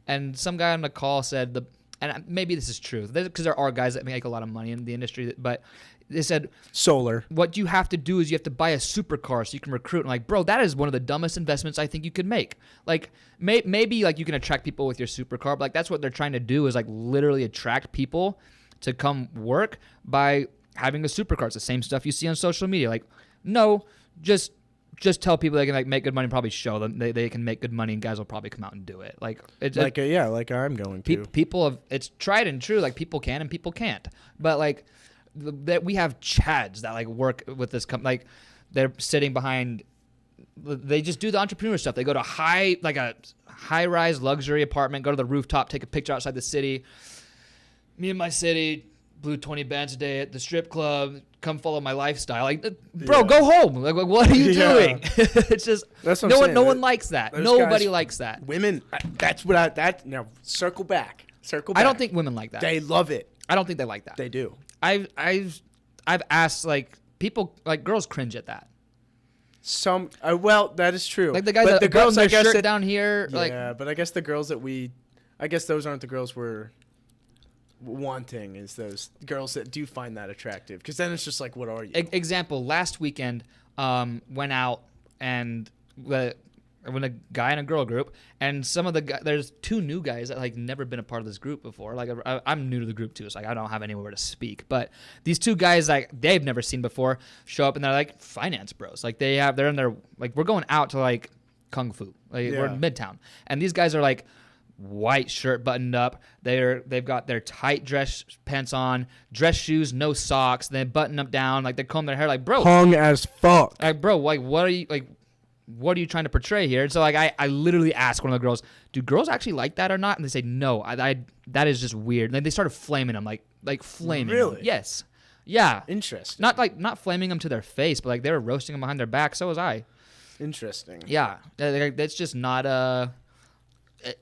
and some guy on the call said and maybe this is true because there are guys that make a lot of money in the industry, but they said Solar. what you have to do is you have to buy a supercar so you can recruit. And like, bro, that is one of the dumbest investments I think you could make. Like, maybe like you can attract people with your supercar, but like that's what they're trying to do is like literally attract people to come work by having a supercar. It's the same stuff you see on social media. Like, no, just tell people they can like make good money and probably show them they can make good money, and guys will probably come out and do it. Like, it's Like I'm going to. people have, it's tried and true. Like people can and people can't, but like that we have chads that like work with this like they're sitting behind, they just do the entrepreneur stuff. They go to a high-rise luxury apartment, go to the rooftop, take a picture outside the city. Me and my city, blew 20 bands a day at the strip club, come follow my lifestyle. Like, bro, Yeah. go home. Like what are you Yeah. doing? It's just That's what no I'm one saying. no one likes that. Those Nobody guys- likes that. Women. That's what now circle back. Circle back. I don't think women like that. they love it. I don't think they like that. They do. I've asked like people, like girls cringe at that. Some well, that is true. Like the guys But that button their shirt that, down here. yeah, Like but I guess the girls that I guess those aren't the girls we're wanting. Is those girls that do find that attractive? Because then it's just like, what are you? example, last weekend, went out and when a guy and a girl group, and some of the guys, there's two new guys that like never been a part of this group before. Like I'm new to the group too, so like I don't have anywhere to speak. But these two guys like they've never seen before show up, and they're like finance bros. Like they're in their like we're going out to like kung fu. Like we're in Midtown, and these guys are like white shirt buttoned up. They've got their tight dress pants on, dress shoes, no socks. They button up down, like they comb their hair. Like bro, Hung as fuck. like bro, like what are you trying to portray here? And so like I literally asked one of the girls, do girls actually like that or not? And they say no. I that is just weird. And then they started flaming them, like flaming. Really? Them. Yes. Yeah. Interesting. Not flaming them to their face, but like they were roasting them behind their back. So was I. Interesting. Yeah. That's just not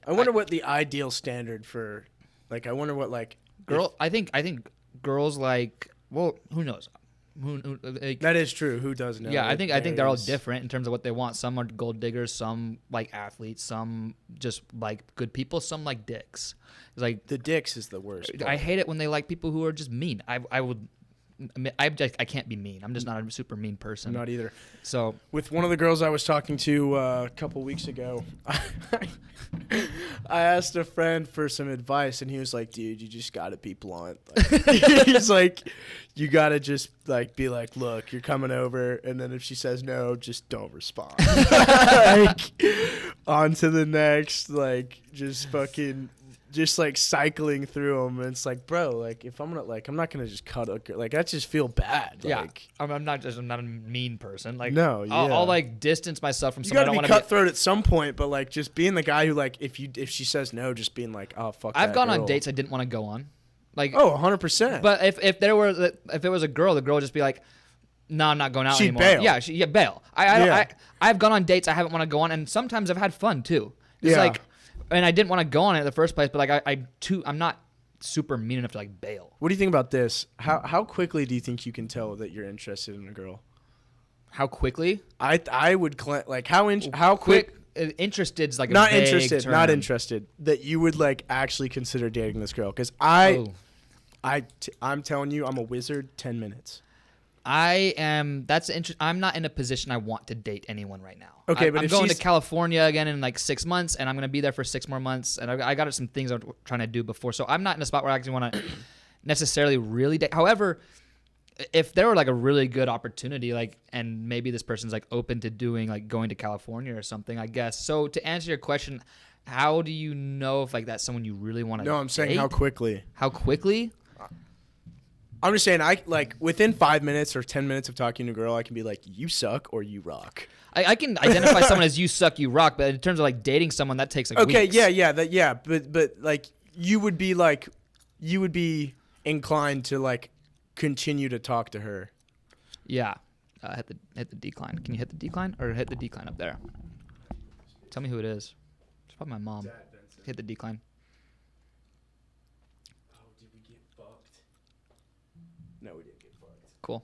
I wonder what the ideal standard for, like, I wonder what like girl. I think girls like, well, who knows? Like, That is true. Who does know? yeah, I It think they're all varies. different in terms of what they want. Some are gold diggers, some like athletes, some just like good people, some like dicks. It's like The dicks is the worst. I hate it when they like people who are just mean. I can't be mean. I'm just not a super mean person. Not either. So With one of the girls I was talking to a couple weeks ago, I asked a friend for some advice, and he was like, "Dude, you just gotta be blunt." Like, he's like, "You gotta just like be like, look, you're coming over, and then if she says no, just don't respond." Like, on to the next. Like, just fucking. Just like cycling through them, and it's like, bro, like if I'm gonna like, I'm not gonna just cut a girl. Like I just feel bad. yeah, Like, I'm not a mean person. Like No, I'll yeah. like distance myself from you someone I gotta don't be want to be. cutthroat at some point, but like just being the guy who like if she says no, just being like, oh fuck. I've that gone girl. on dates I didn't want to go on. Like, Oh, 100%. but if it was a girl, the girl would just be like, no, I'm not going out She'd anymore. bail. Yeah, bail. I Yeah. I've gone on dates I haven't want to go on, and sometimes I've had fun too. It's Yeah. like, and I didn't want to go on it in the first place, but like I'm not super mean enough to like bail. What do you think about this? How quickly do you think you can tell that you're interested in a girl? How quickly? I would like how quick. Interested is like Not a vague interested. term. Not interested. That you would like actually consider dating this girl? Because Oh. I'm telling you, I'm a wizard. 10 minutes. I am. I'm not in a position I want to date anyone right now. Okay, but I'm if going to she's- California again in like 6 months, and I'm going to be there for 6 more months. And I got some things I'm trying to do before, so I'm not in a spot where I actually want to necessarily really date. However, if there were like a really good opportunity, like, and maybe this person's like open to doing like going to California or something, I guess. So to answer your question, how do you know if like that's someone you really want to? No, I'm saying how quickly. How quickly? I'm just saying, I like within 5 minutes or 10 minutes of talking to a girl, I can be like, you suck or you rock. I can identify someone as you suck, you rock, but in terms of like dating someone, that takes like Okay, weeks. but like you would be inclined to like continue to talk to her. Yeah. Hit the decline. Can you hit the decline or hit the decline up there? Tell me who it is. It's probably my mom. Hit the decline. Oh, did we get fucked? No, we didn't get fucked. Cool.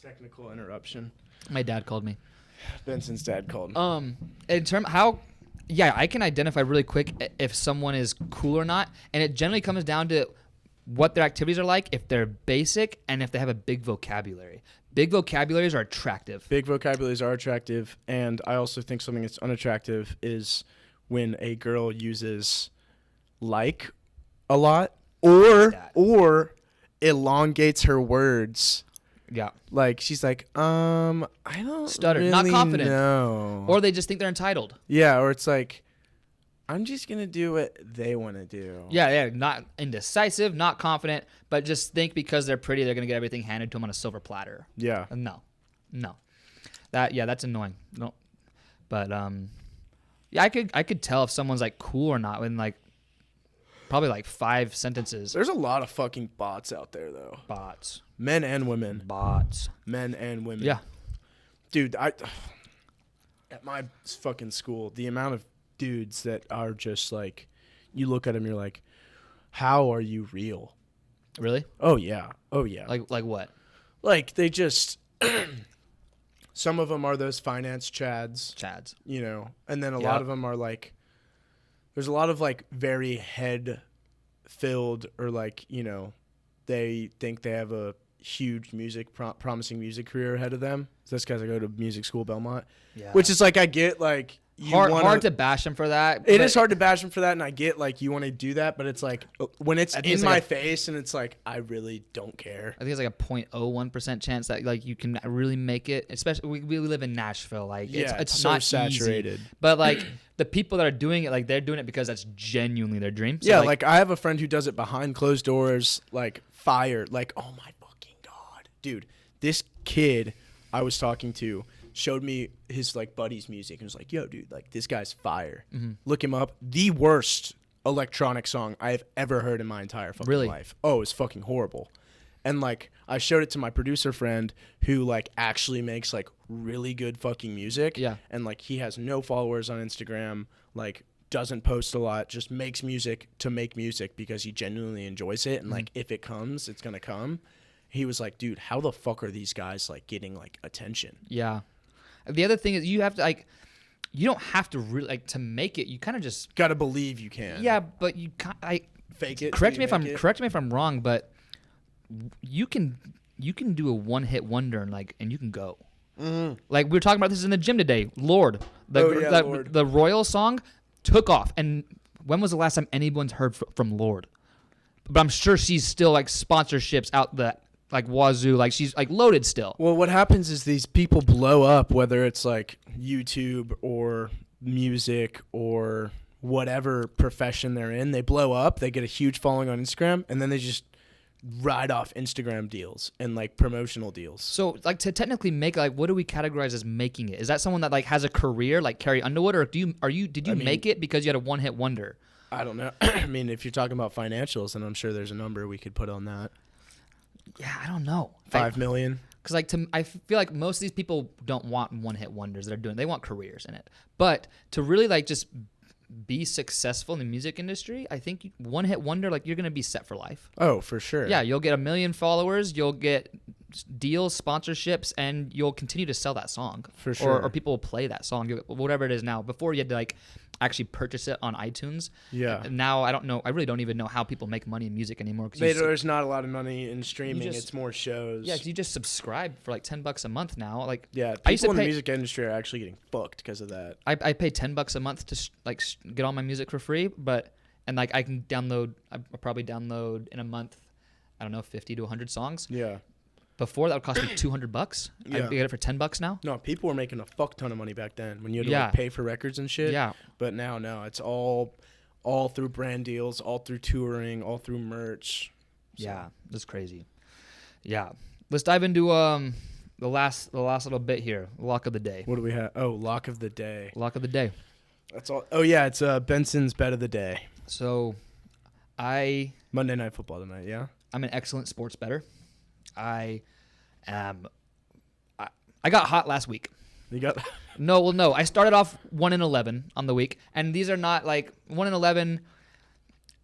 Technical interruption. My dad called me. Benson's dad called. In term yeah, I can identify really quick if someone is cool or not, and it generally comes down to what their activities are like, if they're basic, and if they have a big vocabulary. Big vocabularies are attractive. Big vocabularies are attractive, and I also think something that's unattractive is when a girl uses like a lot or elongates her words. Yeah. Like she's like, I don't Stutter, really not confident. know. Or they just think they're entitled. Yeah, or it's like, I'm just gonna do what they want to do. Yeah, not indecisive, not confident, but just think because they're pretty, they're gonna get everything handed to them on a silver platter. Yeah. No. That's annoying. No, but yeah, I could tell if someone's like cool or not in like probably like 5 sentences. There's a lot of fucking bots out there though. Bots. Men and women. Bots. Men and women. Yeah. Dude, at my fucking school, the amount of dudes that are just like, you look at them, you're like, how are you real? Really? Oh yeah. Oh yeah. Like what? Like they just, some of them are those finance Chads. you know, and then a Yep. lot of them are like, there's a lot of like very head filled or like, you know, they think they have a huge promising music career ahead of them. So that's because I go to music school Belmont, Yeah. which is like, I get like, hard to bash them for that. It but is hard to bash them for that, and I get like you want to do that, but it's like when it's I think in it's my like face, and it's like I really don't care. I think it's like a 0.01% chance that like you can really make it. Especially we live in Nashville, like Yeah, it's so not saturated. easy. But like the people that are doing it, like they're doing it because that's genuinely their dream. So, Yeah, like I have a friend who does it behind closed doors, like fire, like oh my fucking god, dude, this kid I was talking to showed me his like buddy's music and was like, yo, dude, like this guy's fire. Look him up. The worst electronic song I have ever heard in my entire fucking Really? life. Oh, it's fucking horrible. And like I showed it to my producer friend who like actually makes like really good fucking music. Yeah. And like he has no followers on Instagram, like doesn't post a lot, just makes music to make music because he genuinely enjoys it, and like if it comes, it's gonna come. He was like, dude, how the fuck are these guys like getting like attention? Yeah. The other thing is you have to like, you don't have to really like to make it. You kind of just Gotta believe you can. yeah, but you Fake it. correct me if I'm make it. correct me if I'm wrong, but you can do a one hit wonder and you can go. Like we were talking about this in the gym today. Lord, Lord. the Royal song took off. And when was the last time anyone's heard from Lord? But I'm sure she's still like sponsorships out the like wazoo, like she's like loaded still. Well, what happens is these people blow up, whether it's like YouTube or music or whatever profession they're in. They blow up, they get a huge following on Instagram, and then they just ride off Instagram deals and like promotional deals. So like to technically make like what do we categorize as making it? Is that someone that like has a career like Carrie Underwood, or did you make it because you had a one hit wonder? I don't know. I mean, if you're talking about financials, then I'm sure there's a number we could put on that. Yeah, I don't know. 5 million. Because like I feel like most of these people don't want one hit wonders that are doing. They want careers in it. But to really like just be successful in the music industry, I think one hit wonder, like you're gonna be set for life. Oh, for sure. Yeah, you'll get 1 million followers, you'll get deals, sponsorships, and you'll continue to sell that song. For sure. Or people will play that song, whatever it is now. Before you had to like actually purchase it on iTunes. Yeah. Now I don't know. I really don't even know how people make money in music anymore. There's not a lot of money in streaming. just- It's more shows. Yeah, 'cause you just subscribe for like $10 a month now. Like Yeah, I used to people in the pay- music industry are actually getting fucked because of that. I pay $10 a month to get all my music for free, and like I can download. I probably download in a month, I don't know, 50 to 100 songs. Yeah. Before that would cost me $200. Yeah. I get it for $10 now. No, people were making a fuck ton of money back then when you had to Yeah. like, pay for records and shit. Yeah. But now, no, it's all through brand deals, all through touring, all through merch. So, Yeah, that's crazy. Yeah, let's dive into the last little bit here. Lock of the day. What do we have? Oh, lock of the day. Lock of the day. That's all. Oh yeah, it's Benson's bet of the day. So, Monday Night Football tonight. Yeah. I'm an excellent sports bettor. I got hot last week. You got. No. I started off 1-11 on the week, and these are not like 1-11.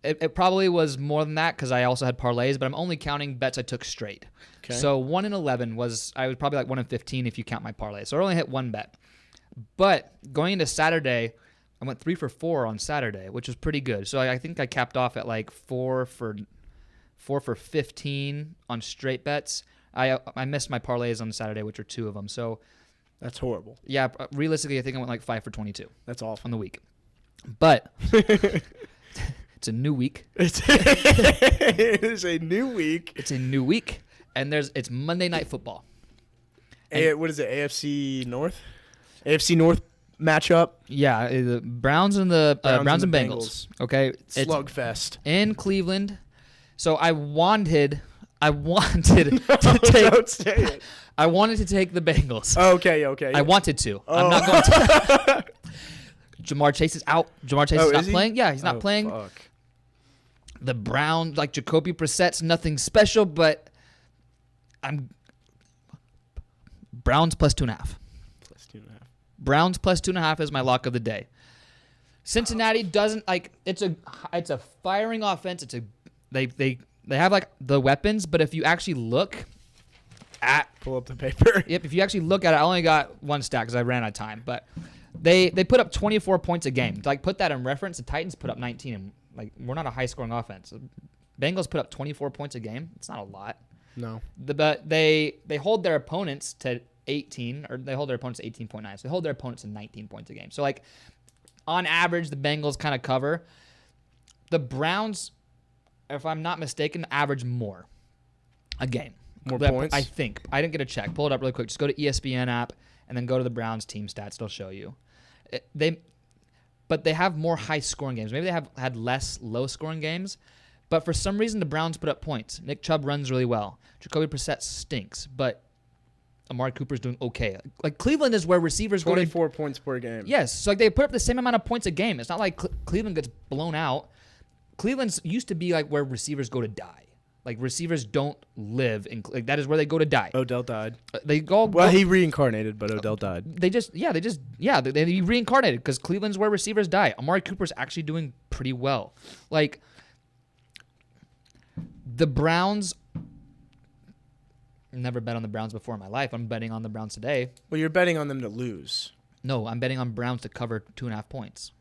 It probably was more than that because I also had parlays, but I'm only counting bets I took straight. Okay. So 1-11 I was probably like 1-15 if you count my parlay. So I only hit one bet. But going into Saturday, I went 3 for 4 on Saturday, which was pretty good. So I think I capped off at like 4 for 15 on straight bets. I missed my parlays on Saturday, which are 2 of them. So That's horrible. yeah, realistically, I think I went like 5 for 22 That's awful. on the week. But it's a new week. It is a new week. It's a new week, and it's Monday Night Football. What is it? AFC North? AFC North matchup. Yeah, the Browns and the Browns and Bengals. Okay, it's Slugfest. in Cleveland. So I wanted to take. Don't say it. I wanted to take the Bengals. Okay. I wanted to. I'm not going to. Jamar Chase is out. Jamar Chase is not playing. Yeah, he's not playing. Fuck. The Browns, like Jacoby Brissett's nothing special, but I'm Browns plus 2.5. Plus 2.5. Browns plus 2.5 is my lock of the day. Cincinnati doesn't like it's a firing offense. They have like the weapons, but if you actually look at Pull up the paper. if you actually look at it, I only got one stat because I ran out of time, but they put up 24 points a game. To, like put that in reference, the Titans put up 19, and like we're not a high scoring offense. Bengals put up 24 points a game. It's not a lot. No. But they hold their opponents to 18, or they hold their opponents to 18.9. So they hold their opponents to 19 points a game. So like on average, the Bengals kind of cover. The Browns, if I'm not mistaken, average more a game. More points? I think. I didn't get a check. Pull it up really quick. Just go to ESPN app and then go to the Browns team stats. They'll show you. But they have more high-scoring games. Maybe they have had less low-scoring games. But for some reason, the Browns put up points. Nick Chubb runs really well. Jacoby Brissett stinks, but Amari Cooper's doing okay. Like Cleveland is where receivers go to 24 points per game. Yes, so like they put up the same amount of points a game. It's not like Cleveland gets blown out. Cleveland's used to be like where receivers go to die. Like receivers don't live in like that is where they go to die. Odell died. They go Well, he reincarnated, but Odell died. they reincarnated because Cleveland's where receivers die. Amari Cooper's actually doing pretty well. Like the Browns. Never bet on the Browns before in my life. I'm betting on the Browns today. Well, you're betting on them to lose. No, I'm betting on Browns to cover 2.5 points.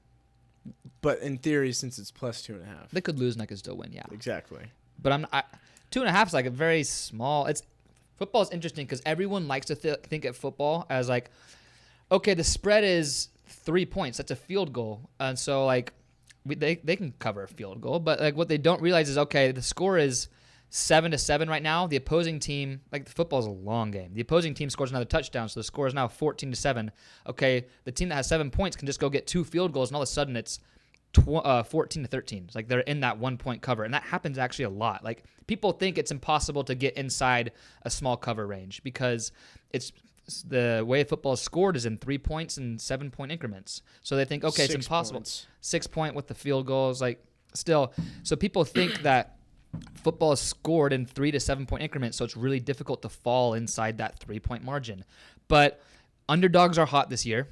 But in theory, since it's plus 2.5. They could lose and I could still win. Yeah. Exactly. But 2.5 is like a very small. Football is interesting because everyone likes to think at football as like, okay, the spread is 3 points. That's a field goal, and so like they can cover a field goal. But like what they don't realize is okay, the score is 7-7 right now. The opposing team, like the football is a long game. The opposing team scores another touchdown, so the score is now 14-7. Okay, the team that has 7 points can just go get 2 field goals, and all of a sudden it's 14-13. It's like they're in that 1 point cover, and that happens actually a lot. Like people think it's impossible to get inside a small cover range because it's the way football is scored is in 3 points and 7 point increments. So they think okay, it's impossible. 6 point with the field goals, like still. So people think that football is scored in 3 to 7 point increments, so it's really difficult to fall inside that 3 point margin. But underdogs are hot this year.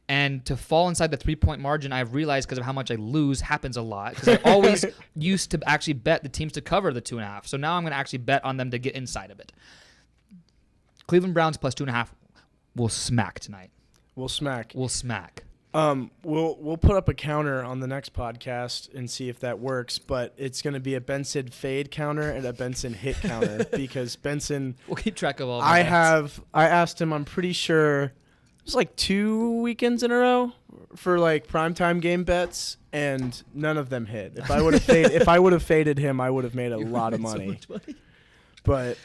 And to fall inside the 3 point margin, I've realized because of how much I lose happens a lot. Because I always used to actually bet the teams to cover the 2.5. So now I'm going to actually bet on them to get inside of it. Cleveland Browns plus 2.5 will smack tonight. We'll smack. We'll put up a counter on the next podcast and see if that works. But it's going to be a Benson fade counter and a Benson hit counter because Benson. We'll keep track of all. I asked him. I'm pretty sure. It was like 2 weekends in a row for like primetime game bets, and none of them hit. If I would have faded him, I would have made a lot of money. So much money. But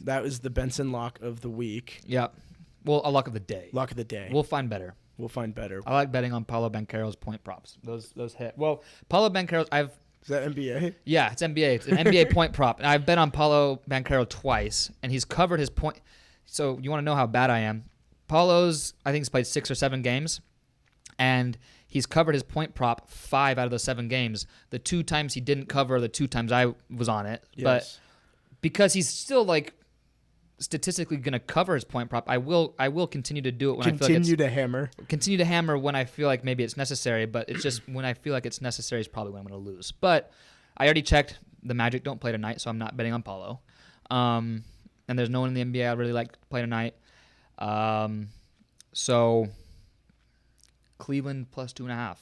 that was the Benson lock of the week. Yeah. Well, a lock of the day. Lock of the day. We'll find better. I like betting on Paulo Banchero's point props. Those hit. Well, Paulo Banchero's Is that NBA? Yeah, it's NBA. It's an NBA point prop. And I've bet on Paulo Banchero twice, and he's covered his point. So you want to know how bad I am? Paulo's, I think he's played 6 or 7 games, and he's covered his point prop 5 out of those 7 games. The 2 times he didn't cover, the 2 times I was on it. Yes. But because he's still like statistically going to cover his point prop, I will continue to do it when I feel like continue to hammer when I feel like maybe it's necessary. But it's just when I feel like it's necessary is probably when I'm going to lose. But I already checked. The Magic don't play tonight, so I'm not betting on Paulo. And there's no one in the NBA I really like to play tonight. So Cleveland plus 2.5.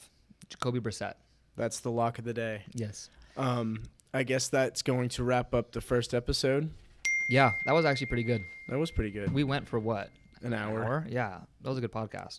Jacoby Brissett. That's the lock of the day. Yes. I guess that's going to wrap up the first episode. Yeah, that was actually pretty good. That was pretty good. We went for what? An hour? Yeah, that was a good podcast.